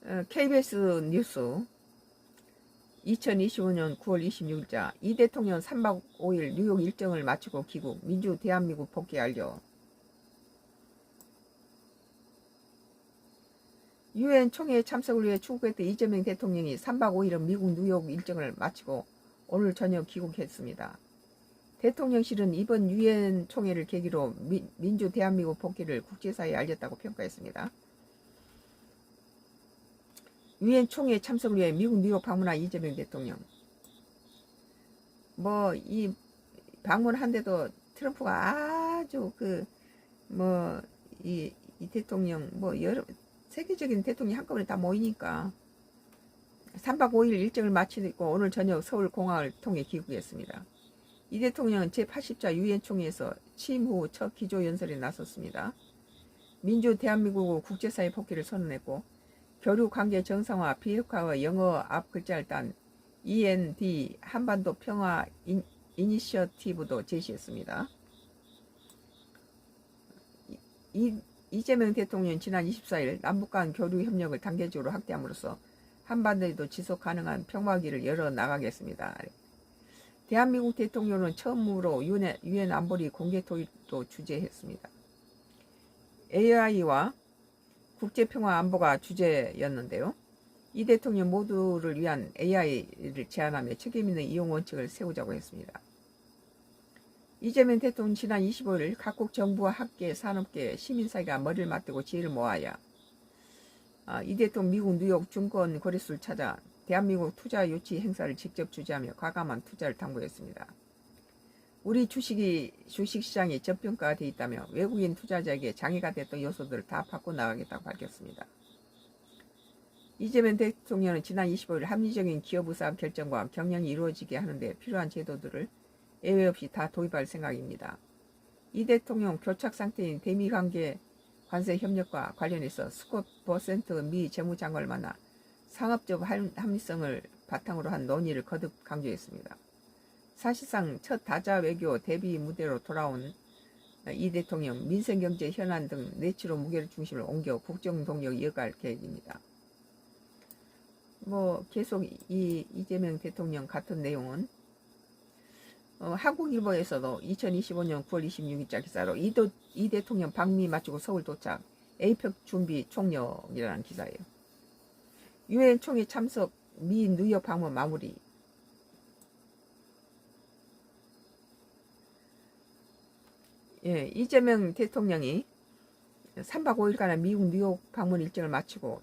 KBS 뉴스 2025년 9월 26일자 이 대통령 3박 5일 뉴욕 일정을 마치고 귀국, 민주 대한민국 복귀 알려. 유엔 총회 참석을 위해 출국했던 이재명 대통령이 3박 5일은 미국 뉴욕 일정을 마치고 오늘 저녁 귀국했습니다. 대통령실은 이번 유엔 총회를 계기로 민주 대한민국 복귀를 국제사회에 알렸다고 평가했습니다. 유엔 총회 참석을 위해 미국 뉴욕 방문한 이재명 대통령. 이 방문한데도 트럼프가 아주 이 대통령 여러 세계적인 대통령이 한꺼번에 다 모이니까 3박 5일 일정을 마치고 오늘 저녁 서울 공항을 통해 귀국했습니다. 이 대통령은 제80자 유엔 총회에서 취임 후 첫 기조연설에 나섰습니다. 민주 대한민국 국제사회 복귀를 선언했고 교류 관계 정상화 비핵화와 영어 앞 글자를 딴 END 한반도 평화 이니셔티브도 제시했습니다. 이재명 대통령은 지난 24일 남북 간 교류 협력을 단계적으로 확대함으로써 한반도에도 지속 가능한 평화기를 열어 나가겠습니다. 대한민국 대통령은 처음으로 유엔 안보리 공개 토의도 주재했습니다. AI와 국제평화 안보가 주제였는데요. 이 대통령 모두를 위한 AI를 제안하며 책임있는 이용 원칙을 세우자고 했습니다. 이재명 대통령 지난 25일 각국 정부와 학계, 산업계, 시민사회가 머리를 맞대고 지혜를 모아야 이 대통령 미국 뉴욕 증권 거래소를 찾아 대한민국 투자 유치 행사를 직접 주재하며 과감한 투자를 당부했습니다. 우리 주식시장이 저평가가 되어 있다며 외국인 투자자에게 장애가 됐던 요소들을 다 바꿔나가겠다고 밝혔습니다. 이재명 대통령은 지난 25일 합리적인 기업의사 결정과 경영이 이루어지게 하는데 필요한 제도들을 예외 없이 다 도입할 생각입니다. 이 대통령 교착 상태인 대미관계 관세 협력과 관련해서 스콧 버센트 미 재무장관을 만나 상업적 합리성을 바탕으로 한 논의를 거듭 강조했습니다. 사실상 첫 다자 외교 대비 무대로 돌아온 이 대통령 민생경제 현안 등 내치로 무게를 중심을 옮겨 국정동력 이어갈 계획입니다. 계속 이재명 대통령 같은 내용은 한국일보에서도 2025년 9월 26일자 기사로 이 대통령 방미 마치고 서울 도착, 에이펙 준비 총력이라는 기사예요. 유엔 총회 참석, 미 뉴욕 방문 마무리. 이재명 대통령이 3박 5일간의 미국 뉴욕 방문 일정을 마치고